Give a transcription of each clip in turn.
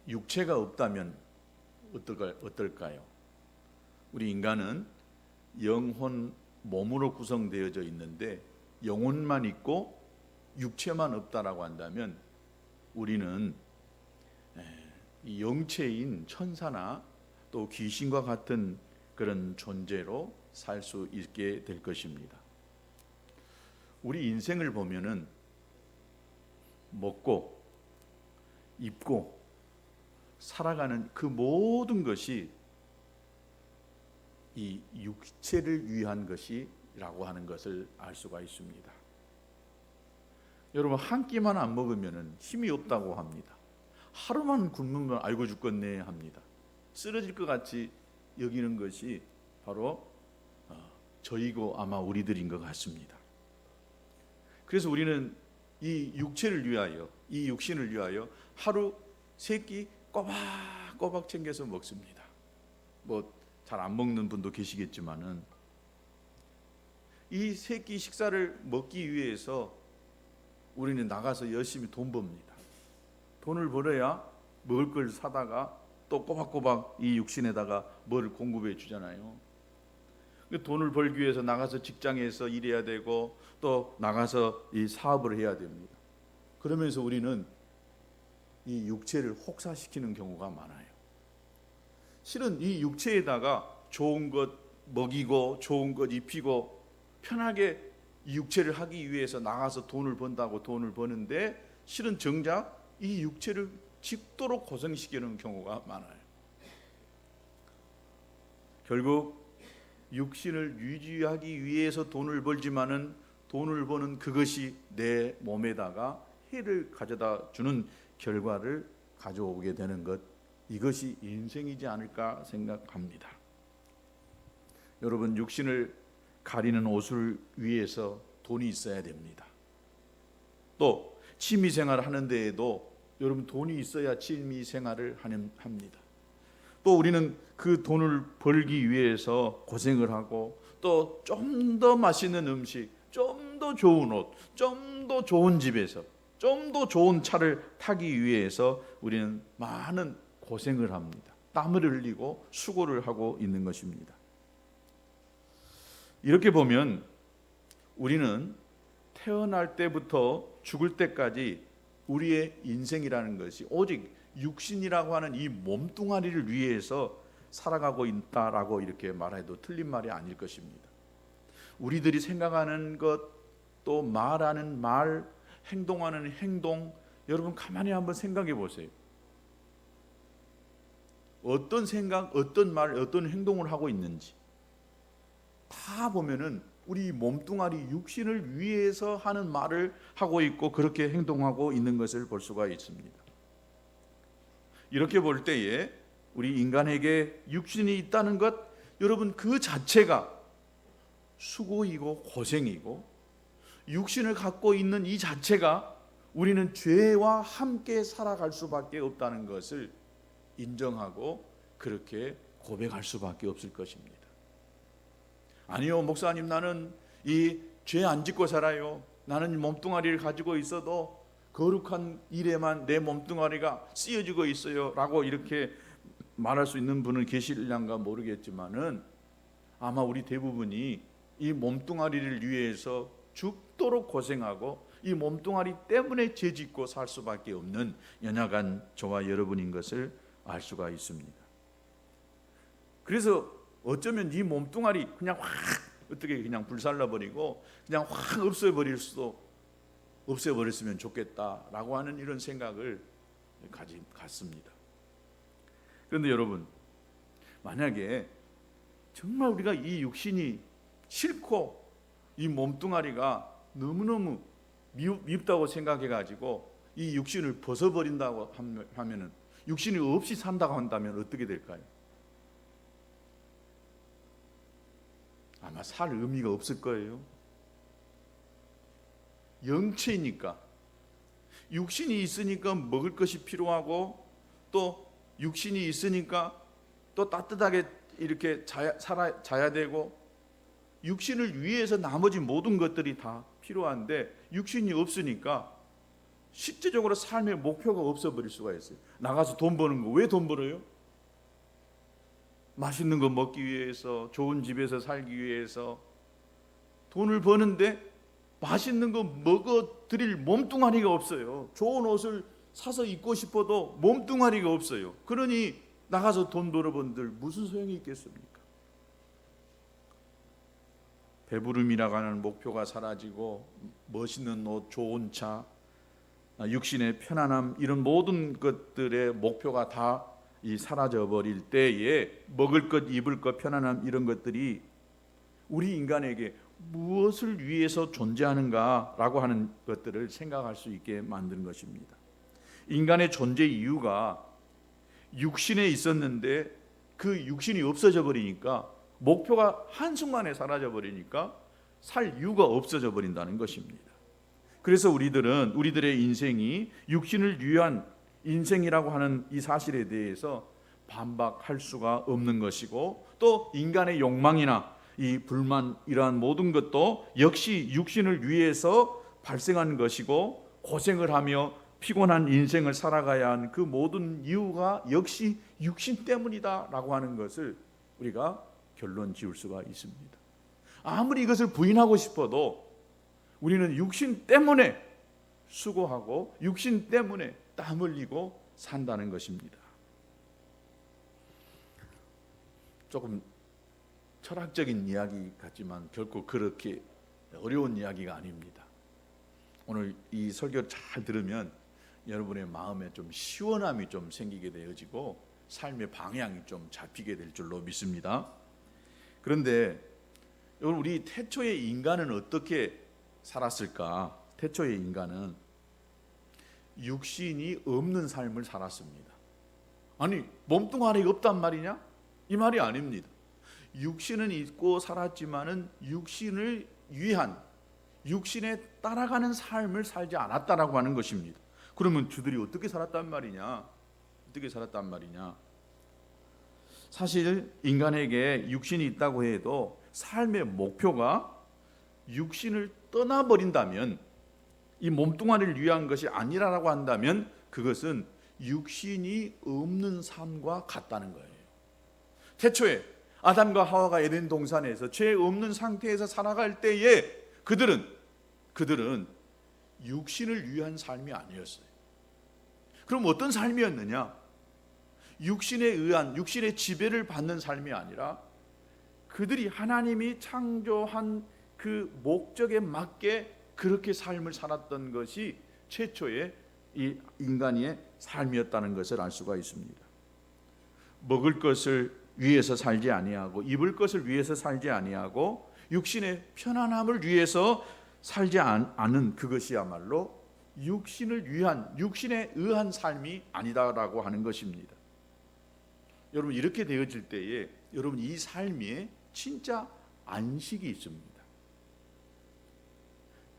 육체가 없다면 어떨까요? 우리 인간은 영혼, 몸으로 구성되어져 있는데 영혼만 있고 육체만 없다라고 한다면 우리는 이 영체인 천사나 또 귀신과 같은 그런 존재로 살 수 있게 될 것입니다. 우리 인생을 보면은 먹고 입고 살아가는 그 모든 것이 이 육체를 위한 것이라고 하는 것을 알 수가 있습니다. 여러분, 한 끼만 안 먹으면 힘이 없다고 합니다. 하루만 굶으면 알고 죽겠네 합니다. 쓰러질 것 같이 여기는 것이 바로 저이고 아마 우리들인 것 같습니다. 그래서 우리는 이 육체를 위하여, 이 육신을 위하여 하루 3끼 꼬박꼬박 챙겨서 먹습니다. 뭐 잘 안 먹는 분도 계시겠지만은 이 3끼 식사를 먹기 위해서 우리는 나가서 열심히 돈 법니다. 돈을 벌어야 먹을 걸 사다가 또 꼬박꼬박 이 육신에다가 뭘 공급해 주잖아요. 돈을 벌기 위해서 나가서 직장에서 일해야 되고 또 나가서 이 사업을 해야 됩니다. 그러면서 우리는 이 육체를 혹사시키는 경우가 많아요. 실은 이 육체에다가 좋은 것 먹이고 좋은 것 입히고 편하게 이 육체를 하기 위해서 나가서 돈을 번다고 돈을 버는데 실은 정작 이 육체를 죽도록 고생시키는 경우가 많아요. 결국 육신을 유지하기 위해서 돈을 벌지만은 돈을 버는 그것이 내 몸에다가 해를 가져다 주는 결과를 가져오게 되는 것, 이것이 인생이지 않을까 생각합니다. 여러분, 육신을 가리는 옷을 위해서 돈이 있어야 됩니다. 또 취미생활을 하는 데에도 여러분 돈이 있어야 취미생활을 합니다. 또 우리는 그 돈을 벌기 위해서 고생을 하고 또 좀 더 맛있는 음식, 좀 더 좋은 옷, 좀 더 좋은 집에서 좀 더 좋은 차를 타기 위해서 우리는 많은 고생을 합니다. 땀을 흘리고 수고를 하고 있는 것입니다. 이렇게 보면 우리는 태어날 때부터 죽을 때까지 우리의 인생이라는 것이 오직 육신이라고 하는 이 몸뚱아리를 위해서 살아가고 있다라고 이렇게 말해도 틀린 말이 아닐 것입니다. 우리들이 생각하는 것, 또 말하는 말, 행동하는 행동, 여러분 가만히 한번 생각해 보세요. 어떤 생각, 어떤 말, 어떤 행동을 하고 있는지 다 보면은 우리 몸뚱아리 육신을 위해서 하는 말을 하고 있고 그렇게 행동하고 있는 것을 볼 수가 있습니다. 이렇게 볼 때에 우리 인간에게 육신이 있다는 것, 여러분 그 자체가 수고이고 고생이고 육신을 갖고 있는 이 자체가 우리는 죄와 함께 살아갈 수밖에 없다는 것을 인정하고 그렇게 고백할 수밖에 없을 것입니다. 아니요, 목사님, 나는 이 죄 안 짓고 살아요. 나는 몸뚱아리를 가지고 있어도 거룩한 일에만 내 몸뚱아리가 쓰여지고 있어요 라고 이렇게 말할 수 있는 분은 계실랑가 모르겠지만은 아마 우리 대부분이 이 몸뚱아리를 위해서 죽도록 고생하고 이 몸뚱아리 때문에 죄 짓고 살 수밖에 없는 연약한 저와 여러분인 것을 알 수가 있습니다. 그래서 어쩌면 이 몸뚱아리 그냥 확 어떻게 그냥 불살라버리고 그냥 확 없애버렸으면 좋겠다라고 하는 이런 생각을 갖습니다. 그런데 여러분, 만약에 정말 우리가 이 육신이 싫고 이 몸뚱아리가 너무너무 미흡다고 생각해가지고 이 육신을 벗어버린다고 하면은, 육신이 없이 산다고 한다면 어떻게 될까요? 아마 살 의미가 없을 거예요. 영체니까, 육신이 있으니까 먹을 것이 필요하고 또 육신이 있으니까 또 따뜻하게 이렇게 자야 되고 육신을 위해서 나머지 모든 것들이 다 필요한데 육신이 없으니까 실제적으로 삶의 목표가 없어버릴 수가 있어요. 나가서 돈 버는 거, 왜 돈 벌어요? 맛있는 거 먹기 위해서, 좋은 집에서 살기 위해서 돈을 버는데 맛있는 거 먹어드릴 몸뚱아리가 없어요. 좋은 옷을 사서 입고 싶어도 몸뚱아리가 없어요. 그러니 나가서 돈 벌어본들 무슨 소용이 있겠습니까? 배부름이라고 하는 목표가 사라지고 멋있는 옷, 좋은 차, 육신의 편안함, 이런 모든 것들의 목표가 다 사라져 버릴 때에 먹을 것, 입을 것, 편안함, 이런 것들이 우리 인간에게 무엇을 위해서 존재하는가라고 하는 것들을 생각할 수 있게 만드는 것입니다. 인간의 존재 이유가 육신에 있었는데 그 육신이 없어져 버리니까, 목표가 한순간에 사라져 버리니까 살 이유가 없어져 버린다는 것입니다. 그래서 우리들의 인생이 육신을 위한 인생이라고 하는 이 사실에 대해서 반박할 수가 없는 것이고, 또 인간의 욕망이나 이 불만, 이러한 모든 것도 역시 육신을 위해서 발생하는 것이고, 고생을 하며 피곤한 인생을 살아가야 한 그 모든 이유가 역시 육신 때문이다라고 하는 것을 우리가 결론 지을 수가 있습니다. 아무리 이것을 부인하고 싶어도 우리는 육신 때문에 수고하고 육신 때문에 땀 흘리고 산다는 것입니다. 조금 철학적인 이야기 같지만 결코 그렇게 어려운 이야기가 아닙니다. 오늘 이 설교를 잘 들으면 여러분의 마음에 좀 시원함이 좀 생기게 되어지고 삶의 방향이 좀 잡히게 될 줄로 믿습니다. 그런데 우리 태초의 인간은 어떻게 살았을까? 태초의 인간은 육신이 없는 삶을 살았습니다. 아니, 몸뚱아리가 없단 말이냐? 이 말이 아닙니다. 육신은 있고 살았지만은 육신을 위한, 육신에 따라가는 삶을 살지 않았다라고 하는 것입니다. 그러면 저들이 어떻게 살았단 말이냐? 어떻게 살았단 말이냐? 사실 인간에게 육신이 있다고 해도 삶의 목표가 육신을 떠나버린다면, 이 몸뚱아리를 위한 것이 아니라고 한다면 그것은 육신이 없는 삶과 같다는 거예요. 태초에 아담과 하와가 에덴 동산에서 죄 없는 상태에서 살아갈 때에 그들은 육신을 위한 삶이 아니었어요. 그럼 어떤 삶이었느냐? 육신에 의한, 육신의 지배를 받는 삶이 아니라 그들이 하나님이 창조한 그 목적에 맞게 그렇게 삶을 살았던 것이 최초의 이 인간의 삶이었다는 것을 알 수가 있습니다. 먹을 것을 위해서 살지 아니하고, 입을 것을 위해서 살지 아니하고, 육신의 편안함을 위해서 살지 않은 그것이야말로 육신을 위한, 육신에 의한 삶이 아니다라고 하는 것입니다. 여러분, 이렇게 되어질 때에 여러분 이 삶에 진짜 안식이 있습니다.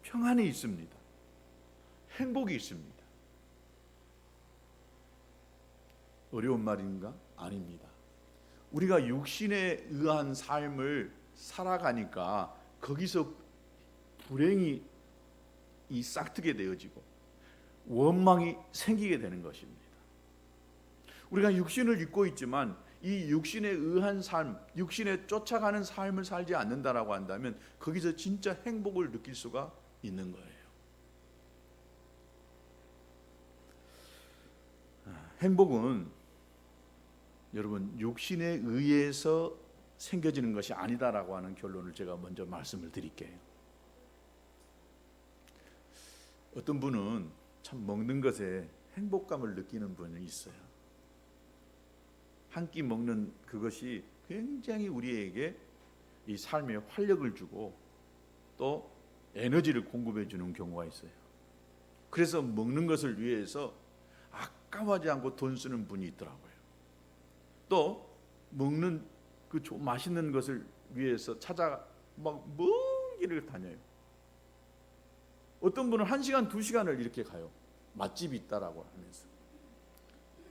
평안이 있습니다. 행복이 있습니다. 어려운 말인가? 아닙니다. 우리가 육신에 의한 삶을 살아가니까 거기서 불행이 싹트게 되어지고 원망이 생기게 되는 것입니다. 우리가 육신을 입고 있지만 이 육신에 의한 삶, 육신에 쫓아가는 삶을 살지 않는다라고 한다면 거기서 진짜 행복을 느낄 수가 있는 거예요. 행복은 여러분 육신에 의해서 생겨지는 것이 아니다라고 하는 결론을 제가 먼저 말씀을 드릴게요. 어떤 분은 참 먹는 것에 행복감을 느끼는 분이 있어요. 한 끼 먹는 그것이 굉장히 우리에게 이 삶에 활력을 주고 또 에너지를 공급해 주는 경우가 있어요. 그래서 먹는 것을 위해서 아까워하지 않고 돈 쓰는 분이 있더라고요. 또 먹는 그 맛있는 것을 위해서 찾아 막 먼 길을 다녀요. 어떤 분은 1시간, 2시간을 이렇게 가요. 맛집이 있다라고 하면서.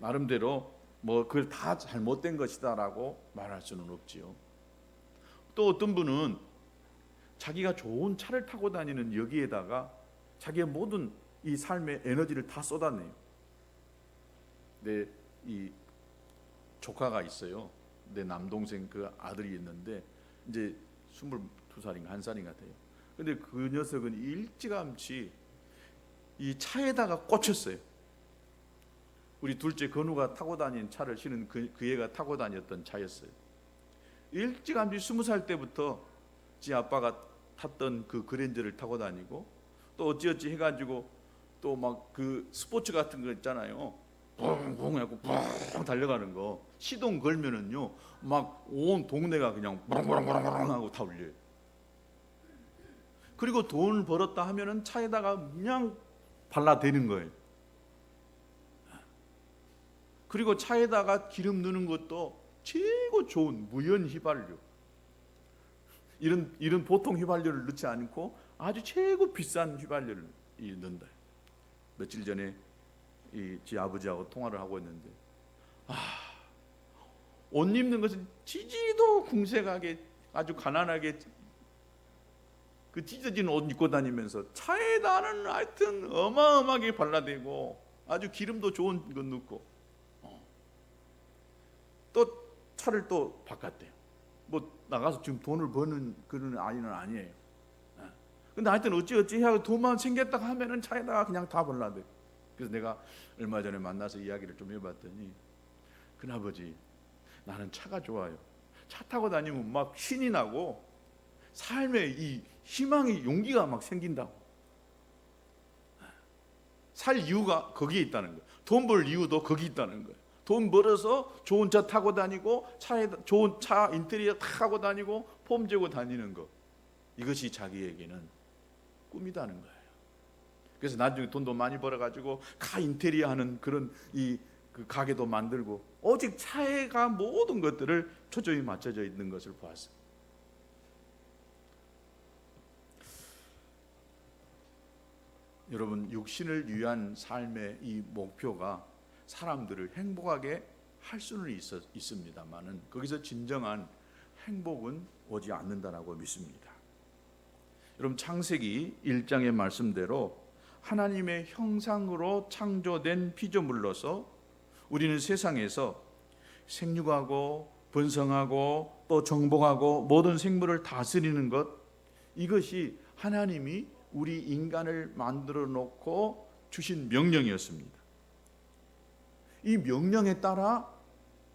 나름대로 뭐 그걸 다 잘못된 것이다라고 말할 수는 없지요. 또 어떤 분은 자기가 좋은 차를 타고 다니는 여기에다가 자기의 모든 이 삶의 에너지를 다 쏟아내요. 내 이 조카가 있어요. 내 남동생 그 아들이 있는데 이제 22살인가 1살인가 돼요. 근데 그 녀석은 일찌감치 이 차에다가 꽂혔어요. 우리 둘째 건우가 타고 다닌 차를 실은 그 애가 타고 다녔던 차였어요. 일찌감치 20살 때부터 지 아빠가 탔던 그 그랜저를 타고 다니고, 또 어찌어찌 해가지고 또 막 그 스포츠 같은 거 있잖아요. 붕붕 해갖고 붕 달려가는 거, 시동 걸면은요 막 온 동네가 그냥 부릉부릉부릉 하고 다 울려요. 그리고 돈을 벌었다 하면은 차에다가 그냥 발라대는 거예요. 그리고 차에다가 기름 넣는 것도 최고 좋은 무연 휘발유, 이런 보통 휘발유를 넣지 않고 아주 최고 비싼 휘발유를 넣는다. 며칠 전에 지 아버지하고 통화를 하고 있는데, 옷 입는 것은 지지도 궁색하게 아주 가난하게 그 찢어진 옷 입고 다니면서 차에다는 하여튼 어마어마하게 발라대고 아주 기름도 좋은 거 넣고, 또 차를 또 바꿨대요. 뭐 나가서 지금 돈을 버는 그런 아이는 아니에요. 근데 하여튼 어찌어찌 하고 돈만 생겼다 하면은 차에다가 그냥 다 발라대. 그래서 내가 얼마 전에 만나서 이야기를 좀 해봤더니, 큰아버지 나는 차가 좋아요. 차 타고 다니면 막 신이 나고 삶에 이 희망의 용기가 막 생긴다고. 살 이유가 거기에 있다는 거예요. 돈 벌 이유도 거기 있다는 거예요. 돈 벌어서 좋은 차 타고 다니고, 차에 좋은 차 인테리어 타고 다니고 폼 재고 다니는 거, 이것이 자기에게는 꿈이다는 거예요. 그래서 나중에 돈도 많이 벌어가지고 가 인테리어 하는 그런 그 가게도 만들고, 오직 차에가 모든 것들을 초점이 맞춰져 있는 것을 보았어요. 여러분, 육신을 위한 삶의 이 목표가 사람들을 행복하게 할 수는 있습니다만은 거기서 진정한 행복은 오지 않는다라고 믿습니다. 여러분, 창세기 1장의 말씀대로 하나님의 형상으로 창조된 피조물로서 우리는 세상에서 생육하고 번성하고 또 정복하고 모든 생물을 다스리는 것, 이것이 하나님이 우리 인간을 만들어 놓고 주신 명령이었습니다. 이 명령에 따라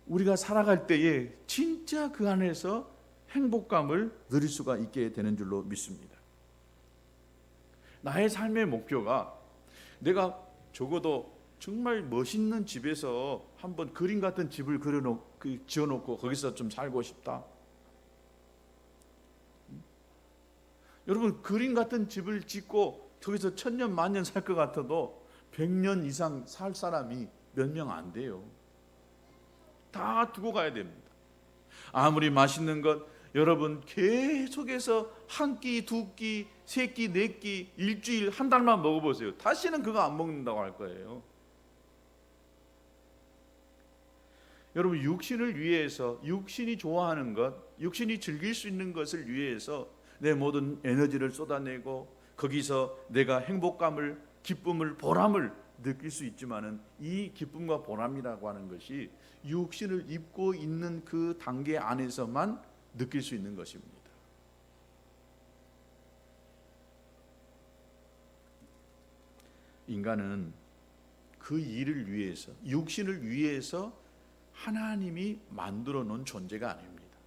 우리가 살아갈 때에 진짜 그 안에서 행복감을 누릴 수가 있게 되는 줄로 믿습니다. 나의 삶의 목표가 내가 적어도 정말 멋있는 집에서 한번 그림 같은 집을 지어놓고 거기서 좀 살고 싶다. 여러분, 그림 같은 집을 짓고 거기서 천년 만년 살 것 같아도 100년 이상 살 사람이 몇 명 안 돼요. 다 두고 가야 됩니다. 아무리 맛있는 것 여러분 계속해서 한 끼, 두 끼, 세 끼, 네 끼, 일주일, 한 달만 먹어보세요. 다시는 그거 안 먹는다고 할 거예요. 여러분, 육신을 위해서, 육신이 좋아하는 것, 육신이 즐길 수 있는 것을 위해서 내 모든 에너지를 쏟아내고 거기서 내가 행복감을, 기쁨을, 보람을 느낄 수 있지만은 이 기쁨과 보람이라고 하는 것이 육신을 입고 있는 그 단계 안에서만 느낄 수 있는 것입니다. 인간은 그 일을 위해서, 육신을 위해서 하나님이 만들어 놓은 존재가 아닙니다.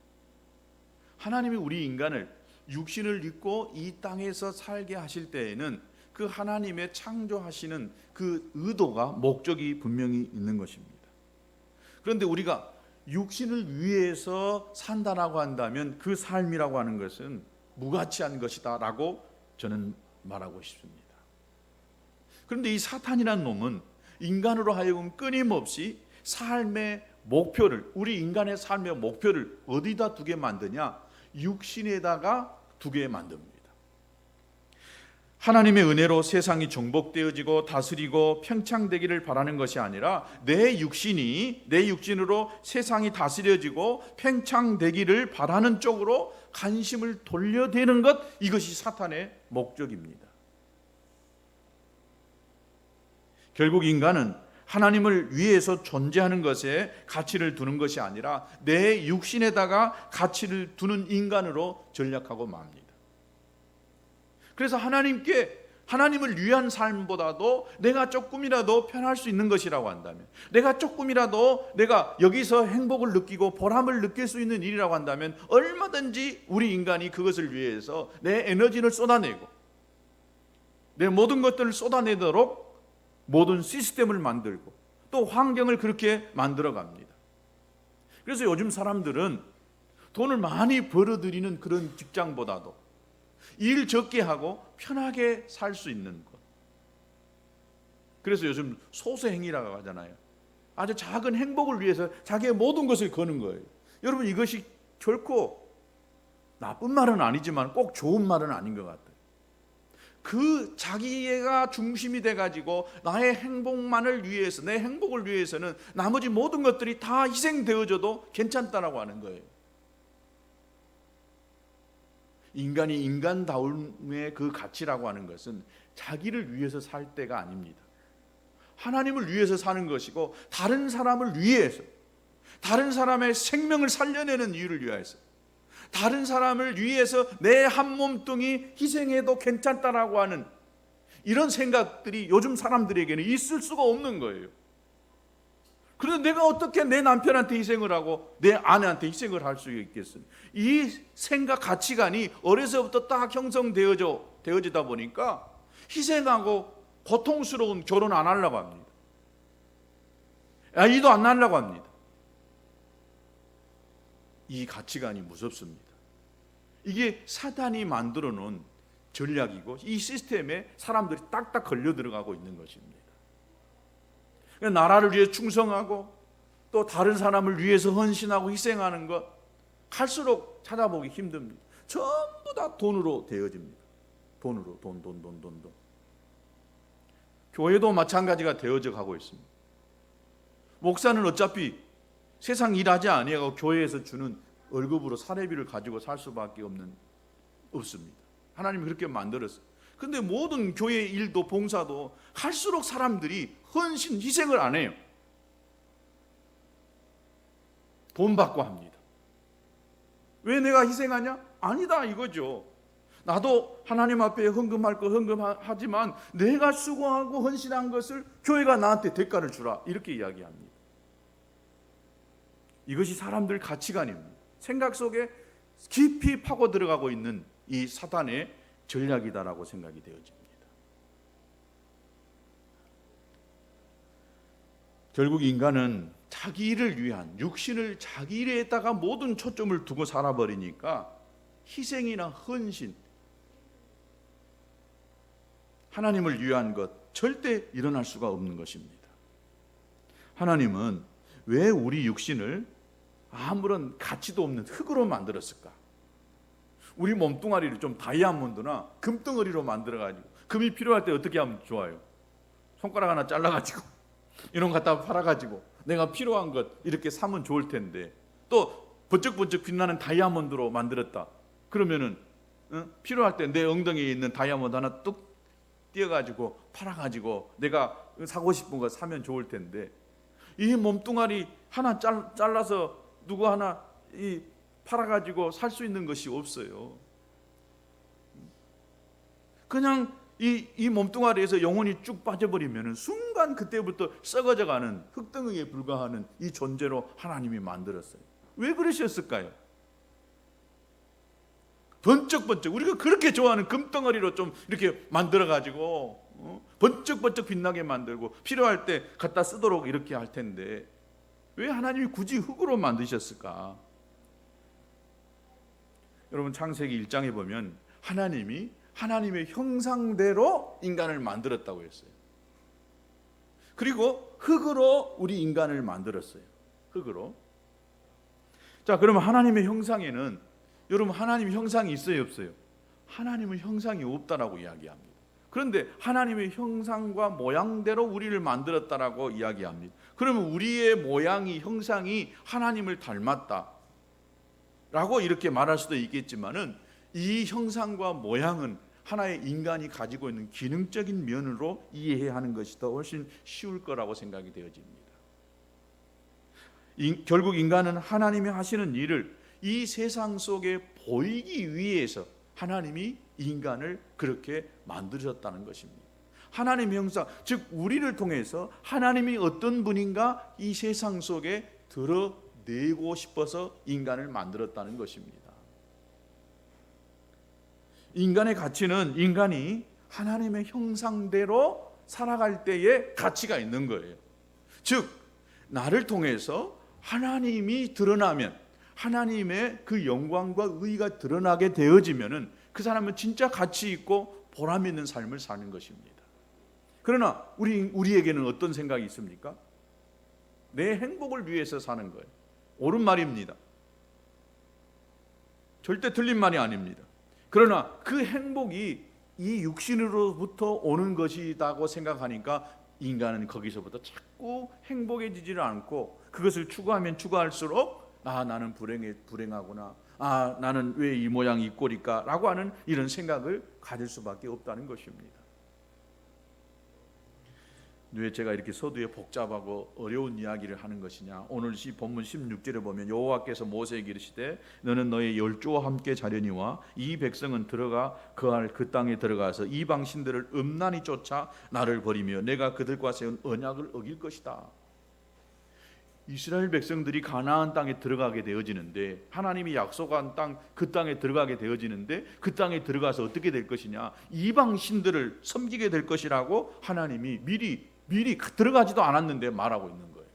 하나님이 우리 인간을 육신을 입고 이 땅에서 살게 하실 때에는 그 하나님의 창조하시는 그 의도가, 목적이 분명히 있는 것입니다. 그런데 우리가 육신을 위해서 산다라고 한다면 그 삶이라고 하는 것은 무가치한 것이다 라고 저는 말하고 싶습니다. 그런데 이 사탄이라는 놈은 인간으로 하여금 끊임없이 삶의 목표를, 우리 인간의 삶의 목표를 어디다 두게 만드냐? 육신에다가 두게 만듭니다. 하나님의 은혜로 세상이 정복되어지고 다스리고 평창되기를 바라는 것이 아니라 내 육신으로 세상이 다스려지고 평창되기를 바라는 쪽으로 관심을 돌려대는 것, 이것이 사탄의 목적입니다. 결국 인간은 하나님을 위해서 존재하는 것에 가치를 두는 것이 아니라 내 육신에다가 가치를 두는 인간으로 전락하고 맙니다. 그래서 하나님을 위한 삶보다도 내가 조금이라도 편할 수 있는 것이라고 한다면, 내가 조금이라도 내가 여기서 행복을 느끼고 보람을 느낄 수 있는 일이라고 한다면 얼마든지 우리 인간이 그것을 위해서 내 에너지를 쏟아내고 내 모든 것들을 쏟아내도록 모든 시스템을 만들고 또 환경을 그렇게 만들어 갑니다. 그래서 요즘 사람들은 돈을 많이 벌어들이는 그런 직장보다도 일 적게 하고 편하게 살 수 있는 것. 그래서 요즘 소수행위라고 하잖아요. 아주 작은 행복을 위해서 자기의 모든 것을 거는 거예요. 여러분, 이것이 결코 나쁜 말은 아니지만 꼭 좋은 말은 아닌 것 같아요. 그 자기가 중심이 돼가지고 나의 행복만을 위해서, 내 행복을 위해서는 나머지 모든 것들이 다 희생되어져도 괜찮다라고 하는 거예요. 인간이 인간다움의 그 가치라고 하는 것은 자기를 위해서 살 때가 아닙니다. 하나님을 위해서 사는 것이고, 다른 사람을 위해서, 다른 사람의 생명을 살려내는 이유를 위해서, 다른 사람을 위해서 내 한 몸뚱이 희생해도 괜찮다라고 하는 이런 생각들이 요즘 사람들에게는 있을 수가 없는 거예요. 그런데 내가 어떻게 내 남편한테 희생을 하고 내 아내한테 희생을 할 수 있겠어요? 이 생각 가치관이 어려서부터 딱 형성되어지다 보니까 희생하고 고통스러운 결혼 안 하려고 합니다. 아이도 안 낳으려고 합니다. 이 가치관이 무섭습니다. 이게 사단이 만들어 놓은 전략이고 이 시스템에 사람들이 딱딱 걸려 들어가고 있는 것입니다. 나라를 위해 충성하고 또 다른 사람을 위해서 헌신하고 희생하는 것, 갈수록 찾아보기 힘듭니다. 전부 다 돈으로 되어집니다. 돈으로, 돈. 교회도 마찬가지가 되어져 가고 있습니다. 목사는 어차피 세상 일하지 아니하고 교회에서 주는 월급으로 사례비를 가지고 살 수밖에 없습니다. 하나님이 그렇게 만들었어요. 근데 모든 교회 일도 봉사도 할수록 사람들이 헌신, 희생을 안 해요. 돈 받고 합니다. 왜 내가 희생하냐? 아니다 이거죠. 나도 하나님 앞에 헌금할 거 헌금하지만 내가 수고하고 헌신한 것을 교회가 나한테 대가를 주라, 이렇게 이야기합니다. 이것이 사람들 가치관입니다. 생각 속에 깊이 파고 들어가고 있는 이 사단의 전략이다라고 생각이 되어집니다. 결국 인간은 자기를 위한, 육신을 자기 일에다가 모든 초점을 두고 살아버리니까 희생이나 헌신, 하나님을 위한 것 절대 일어날 수가 없는 것입니다. 하나님은 왜 우리 육신을 아무런 가치도 없는 흙으로 만들었을까? 우리 몸뚱아리를 좀 다이아몬드나 금덩어리로 만들어가지고 금이 필요할 때 어떻게 하면 좋아요? 손가락 하나 잘라가지고 이런 거 갖다 팔아가지고 내가 필요한 것 이렇게 사면 좋을 텐데, 또 번쩍번쩍 빛나는 다이아몬드로 만들었다 그러면은 필요할 때 내 엉덩이에 있는 다이아몬드 하나 뚝 띄어가지고 팔아가지고 내가 사고 싶은 거 사면 좋을 텐데, 이 몸뚱아리 하나 잘라서 누구 하나 팔아가지고 살 수 있는 것이 없어요. 그냥 이 몸뚱아리에서 영혼이 쭉 빠져버리면 순간 그때부터 썩어져가는 흙덩이에 불과하는 이 존재로 하나님이 만들었어요. 왜 그러셨을까요? 번쩍번쩍 우리가 그렇게 좋아하는 금덩어리로 좀 이렇게 만들어가지고 번쩍번쩍 빛나게 만들고 필요할 때 갖다 쓰도록 이렇게 할 텐데 왜 하나님이 굳이 흙으로 만드셨을까? 여러분, 창세기 1장에 보면 하나님이 하나님의 형상대로 인간을 만들었다고 했어요. 그리고 흙으로 우리 인간을 만들었어요. 흙으로. 자, 그러면 하나님의 형상에는, 여러분, 하나님의 형상이 있어요, 없어요? 하나님은 형상이 없다라고 이야기합니다. 그런데 하나님의 형상과 모양대로 우리를 만들었다라고 이야기합니다. 그러면 우리의 모양이, 형상이 하나님을 닮았다 라고 이렇게 말할 수도 있겠지만은 이 형상과 모양은 하나의 인간이 가지고 있는 기능적인 면으로 이해해야 하는 것이 더 훨씬 쉬울 거라고 생각이 되어집니다. 결국 인간은 하나님이 하시는 일을 이 세상 속에 보이기 위해서 하나님이 인간을 그렇게 만드셨다는 것입니다. 하나님의 형상, 즉 우리를 통해서 하나님이 어떤 분인가 이 세상 속에 드러내고 싶어서 인간을 만들었다는 것입니다. 인간의 가치는 인간이 하나님의 형상대로 살아갈 때에 가치가 있는 거예요. 즉 나를 통해서 하나님이 드러나면, 하나님의 그 영광과 의의가 드러나게 되어지면은 그 사람은 진짜 가치 있고 보람 있는 삶을 사는 것입니다. 그러나 우리에게는 어떤 생각이 있습니까? 내 행복을 위해서 사는 거예요. 옳은 말입니다. 절대 틀린 말이 아닙니다. 그러나 그 행복이 이 육신으로부터 오는 것이라고 생각하니까 인간은 거기서부터 자꾸 행복해지지를 않고 그것을 추구하면 추구할수록 나는 불행하구나, 나는 왜 이 모양 이 꼴일까 라고 하는 이런 생각을 가질 수밖에 없다는 것입니다. 왜 제가 이렇게 서두에 복잡하고 어려운 이야기를 하는 것이냐? 오늘 본문 16절에 보면 여호와께서 모세에게 이르시되 너는 너의 열조와 함께 자려니와 이 백성은 들어가 거할 그 땅에 들어가서 이방 신들을 음란히 쫓아 나를 버리며 내가 그들과 세운 언약을 어길 것이다. 이스라엘 백성들이 가나안 땅에 들어가게 되어지는데, 하나님이 약속한 땅, 그 땅에 들어가게 되어지는데 그 땅에 들어가서 어떻게 될 것이냐? 이방 신들을 섬기게 될 것이라고 하나님이 미리 들어가지도 않았는데 말하고 있는 거예요.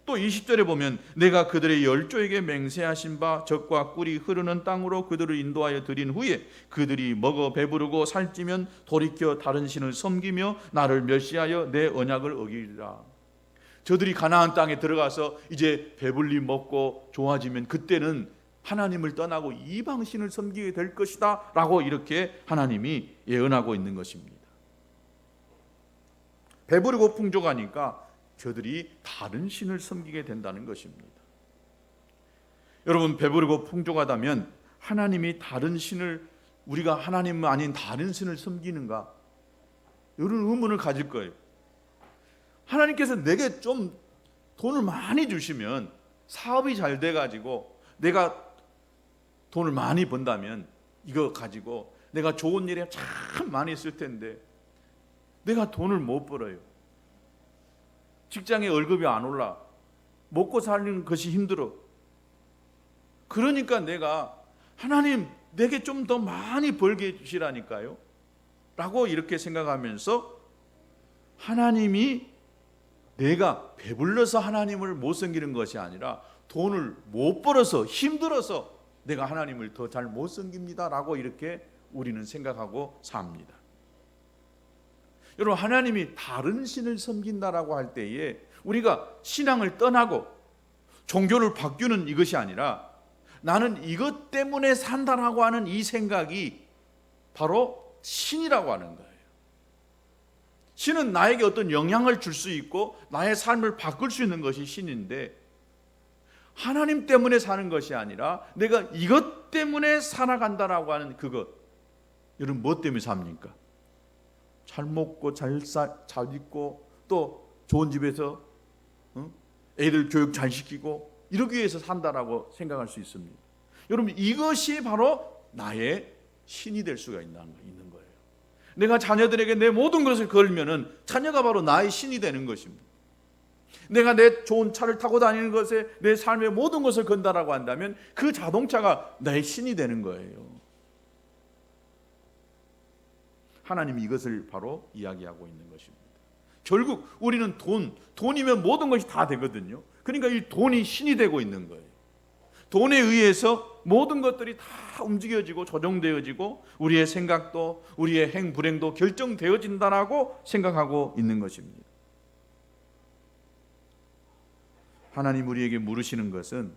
또 20절에 보면 내가 그들의 열조에게 맹세하신 바 젖과 꿀이 흐르는 땅으로 그들을 인도하여 드린 후에 그들이 먹어 배부르고 살찌면 돌이켜 다른 신을 섬기며 나를 멸시하여 내 언약을 어기리라. 저들이 가나안 땅에 들어가서 이제 배불리 먹고 좋아지면 그때는 하나님을 떠나고 이방 신을 섬기게 될 것이다 라고 이렇게 하나님이 예언하고 있는 것입니다. 배부르고 풍족하니까 저들이 다른 신을 섬기게 된다는 것입니다. 여러분, 배부르고 풍족하다면 하나님이 다른 신을, 우리가 하나님 아닌 다른 신을 섬기는가? 이런 의문을 가질 거예요. 하나님께서 내게 좀 돈을 많이 주시면, 사업이 잘 돼가지고 내가 돈을 많이 번다면 이거 가지고 내가 좋은 일에 참 많이 쓸 텐데 내가 돈을 못 벌어요. 직장에 월급이 안 올라. 먹고 사는 것이 힘들어. 그러니까 내가 하나님 내게 좀 더 많이 벌게 해주시라니까요 라고 이렇게 생각하면서 하나님이 내가 배불러서 하나님을 못 섬기는 것이 아니라 돈을 못 벌어서 힘들어서 내가 하나님을 더 잘 못 섬깁니다 라고 이렇게 우리는 생각하고 삽니다. 여러분, 하나님이 다른 신을 섬긴다라고 할 때에 우리가 신앙을 떠나고 종교를 바꾸는 이것이 아니라 나는 이것 때문에 산다라고 하는 이 생각이 바로 신이라고 하는 거예요. 신은 나에게 어떤 영향을 줄 수 있고 나의 삶을 바꿀 수 있는 것이 신인데, 하나님 때문에 사는 것이 아니라 내가 이것 때문에 살아간다라고 하는 그것, 여러분 뭐 때문에 삽니까? 잘 먹고 잘 입고 또 좋은 집에서 애들 교육 잘 시키고 이러기 위해서 산다라고 생각할 수 있습니다. 여러분, 이것이 바로 나의 신이 될 수가 있는 거예요. 내가 자녀들에게 내 모든 것을 걸면은 자녀가 바로 나의 신이 되는 것입니다. 내가 내 좋은 차를 타고 다니는 것에 내 삶의 모든 것을 건다라고 한다면 그 자동차가 나의 신이 되는 거예요. 하나님이 이것을 바로 이야기하고 있는 것입니다. 결국 우리는 돈이면 모든 것이 다 되거든요. 그러니까 이 돈이 신이 되고 있는 거예요. 돈에 의해서 모든 것들이 다 움직여지고 조정되어지고 우리의 생각도 우리의 행불행도 결정되어진다라고 생각하고 있는 것입니다. 하나님 우리에게 물으시는 것은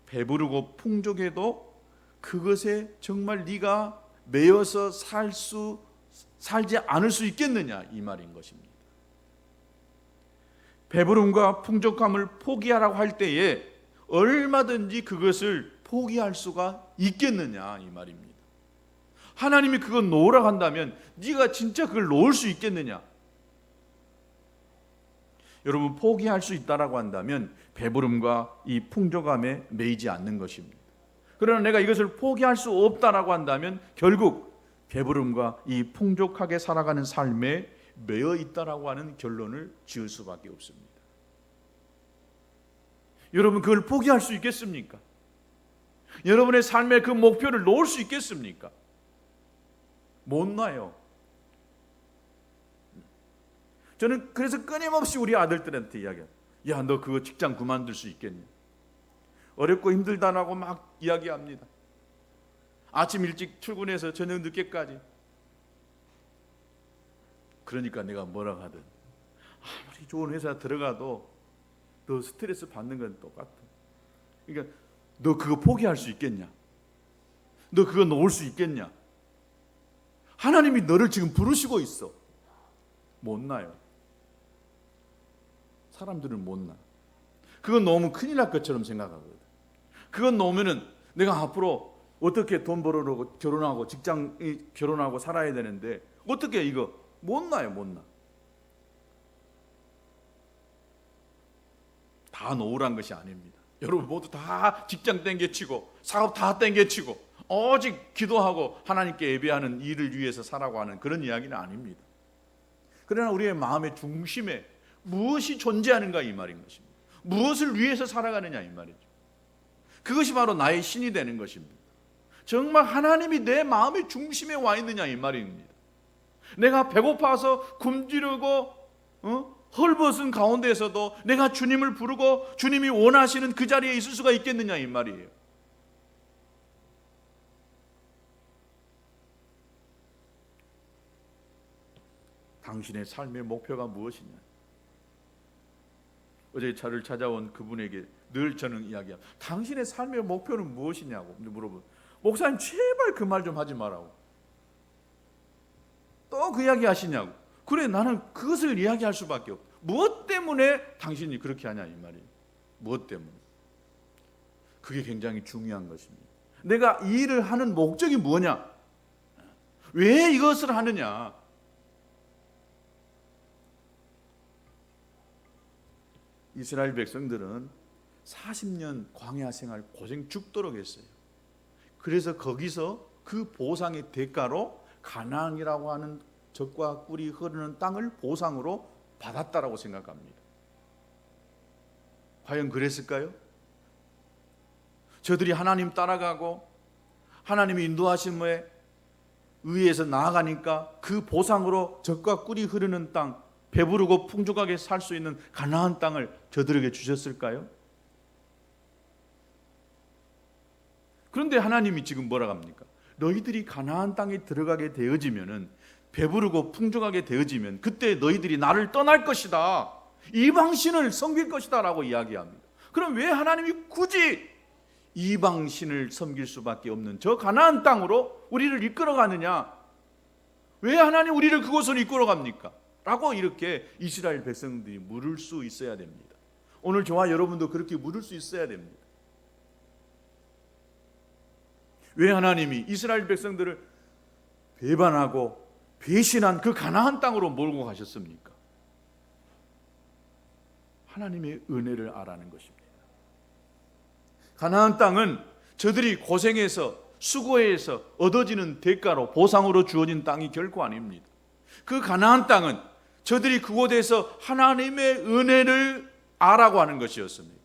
배부르고 풍족해도 그것에 정말 네가 매여서 살지 않을 수 있겠느냐, 이 말인 것입니다. 배부름과 풍족함을 포기하라고 할 때에 얼마든지 그것을 포기할 수가 있겠느냐, 이 말입니다. 하나님이 그거 놓으라고 한다면 네가 진짜 그걸 놓을 수 있겠느냐? 여러분, 포기할 수 있다라고 한다면 배부름과 이 풍족함에 매이지 않는 것입니다. 그러나 내가 이것을 포기할 수 없다라고 한다면 결국 배부름과 이 풍족하게 살아가는 삶에 매여 있다라고 하는 결론을 지을 수밖에 없습니다. 여러분, 그걸 포기할 수 있겠습니까? 여러분의 삶의 그 목표를 놓을 수 있겠습니까? 못 놔요. 저는 그래서 끊임없이 우리 아들들한테 이야기해요. 야, 너 그거 직장 그만둘 수 있겠니? 어렵고 힘들다라고 막 이야기합니다. 아침 일찍 출근해서 저녁 늦게까지. 그러니까 내가 뭐라 하든 아무리 좋은 회사 들어가도 너 스트레스 받는 건 똑같아. 그러니까 너 그거 포기할 수 있겠냐? 너 그거 놓을 수 있겠냐? 하나님이 너를 지금 부르시고 있어. 못 나요. 사람들은 못 나. 그건 놓으면 큰일 날 것처럼 생각하거든. 그건 놓으면은 내가 앞으로 어떻게 돈 벌어오고 결혼하고 결혼하고 살아야 되는데 어떻게 이거 못 나요, 못 나. 다 놓으란 것이 아닙니다. 여러분 모두 다 직장 땡겨치고 사업 다 땡겨치고 오직 기도하고 하나님께 예배하는 일을 위해서 살아가고 하는 그런 이야기는 아닙니다. 그러나 우리의 마음의 중심에 무엇이 존재하는가 이 말인 것입니다. 무엇을 위해서 살아가느냐 이 말이죠. 그것이 바로 나의 신이 되는 것입니다. 정말 하나님이 내 마음의 중심에 와 있느냐 이 말입니다. 내가 배고파서 굶주리고 헐벗은 가운데에서도 내가 주님을 부르고 주님이 원하시는 그 자리에 있을 수가 있겠느냐 이 말이에요. 당신의 삶의 목표가 무엇이냐? 어제 저를 찾아온 그분에게 늘 저는 이야기합니다. 당신의 삶의 목표는 무엇이냐고 물어보면 목사님 제발 그 말 좀 하지 말라고. 또 그 이야기 하시냐고. 그래, 나는 그것을 이야기할 수밖에 없다. 무엇 때문에 당신이 그렇게 하냐 이 말이에요. 무엇 때문에? 그게 굉장히 중요한 것입니다. 내가 이 일을 하는 목적이 뭐냐? 왜 이것을 하느냐? 이스라엘 백성들은 40년 광야 생활 고생 죽도록 했어요. 그래서 거기서 그 보상의 대가로 가나안이라고 하는 젖과 꿀이 흐르는 땅을 보상으로 받았다라고 생각합니다. 과연 그랬을까요? 저들이 하나님 따라가고 하나님의 인도하심에 의해서 나아가니까 그 보상으로 젖과 꿀이 흐르는 땅, 배부르고 풍족하게 살 수 있는 가나안 땅을 저들에게 주셨을까요? 그런데 하나님이 지금 뭐라고 합니까? 너희들이 가나안 땅에 들어가게 되어지면은 배부르고 풍족하게 되어지면 그때 너희들이 나를 떠날 것이다. 이방신을 섬길 것이다 라고 이야기합니다. 그럼 왜 하나님이 굳이 이방신을 섬길 수밖에 없는 저 가나안 땅으로 우리를 이끌어가느냐? 왜 하나님 우리를 그곳으로 이끌어갑니까? 라고 이렇게 이스라엘 백성들이 물을 수 있어야 됩니다. 오늘 저와 여러분도 그렇게 물을 수 있어야 됩니다. 왜 하나님이 이스라엘 백성들을 배반하고 배신한 그 가나안 땅으로 몰고 가셨습니까? 하나님의 은혜를 알아는 것입니다. 가나안 땅은 저들이 고생해서 수고해서 얻어지는 대가로 보상으로 주어진 땅이 결코 아닙니다. 그 가나안 땅은 저들이 그곳에서 하나님의 은혜를 알아고 하는 것이었습니다.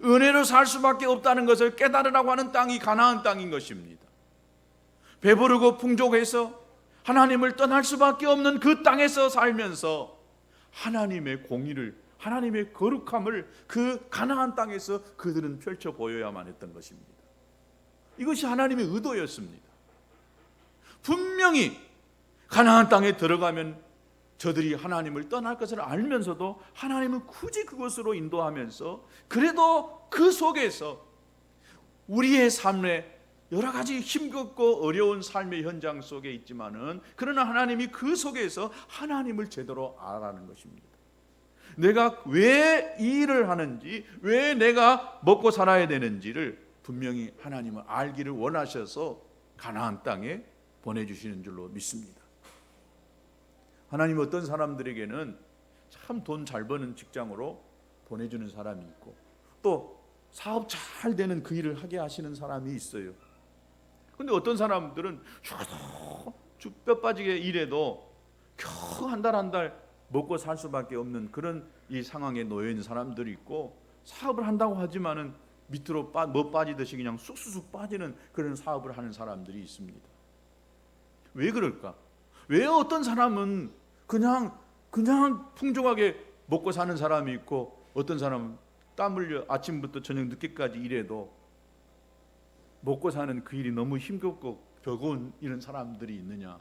은혜로 살 수밖에 없다는 것을 깨달으라고 하는 땅이 가나안 땅인 것입니다. 배부르고 풍족해서 하나님을 떠날 수밖에 없는 그 땅에서 살면서 하나님의 공의를, 하나님의 거룩함을 그 가나안 땅에서 그들은 펼쳐 보여야만 했던 것입니다. 이것이 하나님의 의도였습니다. 분명히 가나안 땅에 들어가면 저들이 하나님을 떠날 것을 알면서도 하나님은 굳이 그곳으로 인도하면서 그래도 그 속에서 우리의 삶에 여러 가지 힘겹고 어려운 삶의 현장 속에 있지만은 그러나 하나님이 그 속에서 하나님을 제대로 알아가는 것입니다. 내가 왜 이 일을 하는지, 왜 내가 먹고 살아야 되는지를 분명히 하나님은 알기를 원하셔서 가나안 땅에 보내주시는 줄로 믿습니다. 하나님 어떤 사람들에게는 참 돈 잘 버는 직장으로 보내주는 사람이 있고 또 사업 잘 되는 그 일을 하게 하시는 사람이 있어요. 근데 어떤 사람들은 뼈 빠지게 일해도 겨우 한 달 먹고 살 수밖에 없는 그런 이 상황에 놓여 있는 사람들이 있고, 사업을 한다고 하지만은 밑으로 빠지듯이 그냥 쑥쑥 빠지는 그런 사업을 하는 사람들이 있습니다. 왜 그럴까? 왜 어떤 사람은 그냥 풍족하게 먹고 사는 사람이 있고 어떤 사람은 땀 흘려 아침부터 저녁 늦게까지 일해도 먹고 사는 그 일이 너무 힘겹고 버거운 이런 사람들이 있느냐?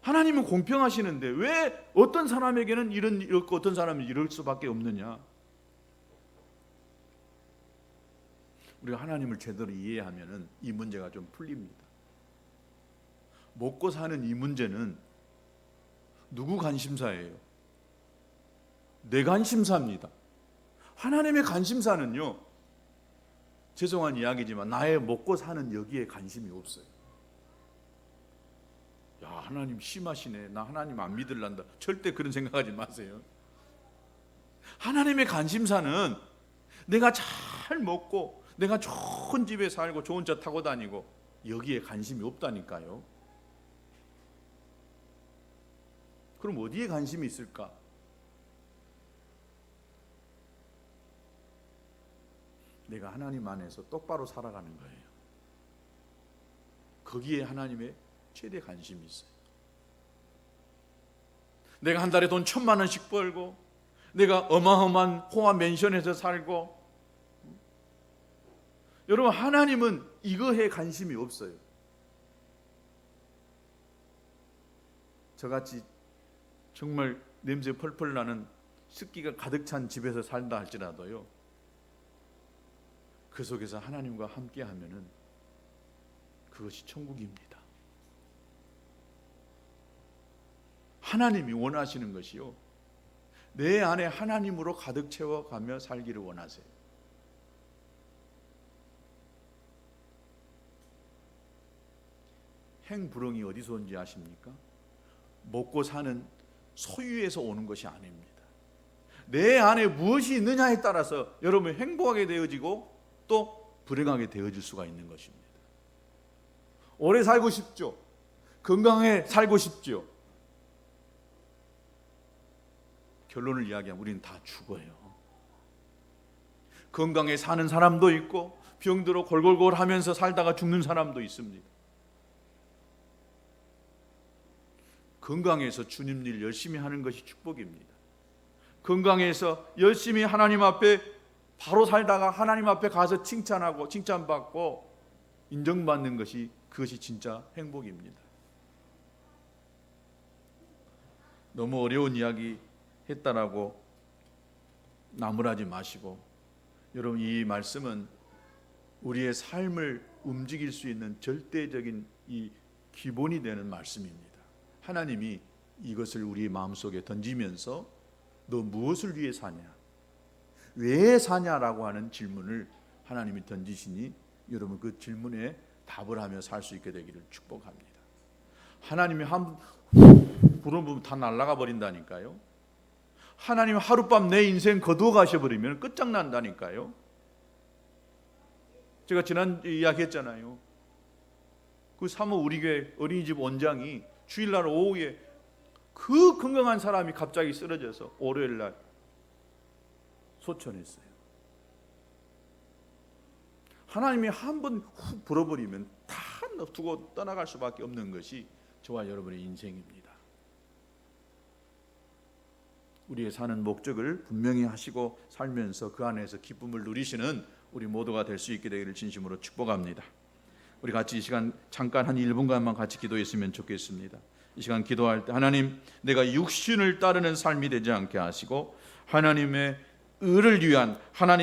하나님은 공평하시는데 왜 어떤 사람에게는 이렇고 어떤 사람은 이럴 수밖에 없느냐? 우리가 하나님을 제대로 이해하면은 이 문제가 좀 풀립니다. 먹고 사는 이 문제는 누구 관심사예요? 내 관심사입니다. 하나님의 관심사는요, 죄송한 이야기지만 나의 먹고 사는 여기에 관심이 없어요. 야, 하나님 심하시네, 나 하나님 안 믿을란다, 절대 그런 생각하지 마세요. 하나님의 관심사는 내가 잘 먹고 내가 좋은 집에 살고 좋은 차 타고 다니고 여기에 관심이 없다니까요. 그럼 어디에 관심이 있을까? 내가 하나님 안에서 똑바로 살아가는 거예요. 거기에 하나님의 최대 관심이 있어요. 내가 한 달에 돈 1,000만 원씩 벌고 내가 어마어마한 호화 맨션에서 살고, 여러분 하나님은 이거에 관심이 없어요. 저같이 정말 냄새 펄펄 나는 습기가 가득 찬 집에서 살다 할지라도요, 그 속에서 하나님과 함께 하면은 그것이 천국입니다. 하나님이 원하시는 것이요, 내 안에 하나님으로 가득 채워가며 살기를 원하세요. 행불응이 어디서 온지 아십니까? 먹고 사는 소유에서 오는 것이 아닙니다. 내 안에 무엇이 있느냐에 따라서 여러분이 행복하게 되어지고 또 불행하게 되어질 수가 있는 것입니다. 오래 살고 싶죠? 건강하게 살고 싶죠? 결론을 이야기하면 우리는 다 죽어요. 건강에 사는 사람도 있고 병들어 골골골 하면서 살다가 죽는 사람도 있습니다. 건강해서 주님 일 열심히 하는 것이 축복입니다. 건강해서 열심히 하나님 앞에 바로 살다가 하나님 앞에 가서 칭찬하고 칭찬받고 인정받는 것이, 그것이 진짜 행복입니다. 너무 어려운 이야기 했다라고 나무라지 마시고, 여러분 이 말씀은 우리의 삶을 움직일 수 있는 절대적인 이 기본이 되는 말씀입니다. 하나님이 이것을 우리 마음속에 던지면서 너 무엇을 위해 사냐, 왜 사냐라고 하는 질문을 하나님이 던지시니 여러분 그 질문에 답을 하며 살 수 있게 되기를 축복합니다. 하나님이 한 부르면 다 날아가 버린다니까요. 하나님 하룻밤 내 인생 거두어 가셔버리면 끝장난다니까요. 제가 지난 이야기했잖아요. 그 사모 우리 교회 어린이집 원장이 주일날 오후에 그 건강한 사람이 갑자기 쓰러져서 월요일날 소천했어요. 하나님이 한번 훅 불어버리면 다 두고 떠나갈 수밖에 없는 것이 저와 여러분의 인생입니다. 우리의 사는 목적을 분명히 하시고 살면서 그 안에서 기쁨을 누리시는 우리 모두가 될 수 있게 되기를 진심으로 축복합니다. 우리 같이 이 시간 잠깐 한 1분간만 같이 기도했으면 좋겠습니다. 이 시간 기도할 때 하나님, 내가 육신을 따르는 삶이 되지 않게 하시고 하나님의 의를 위한, 하나님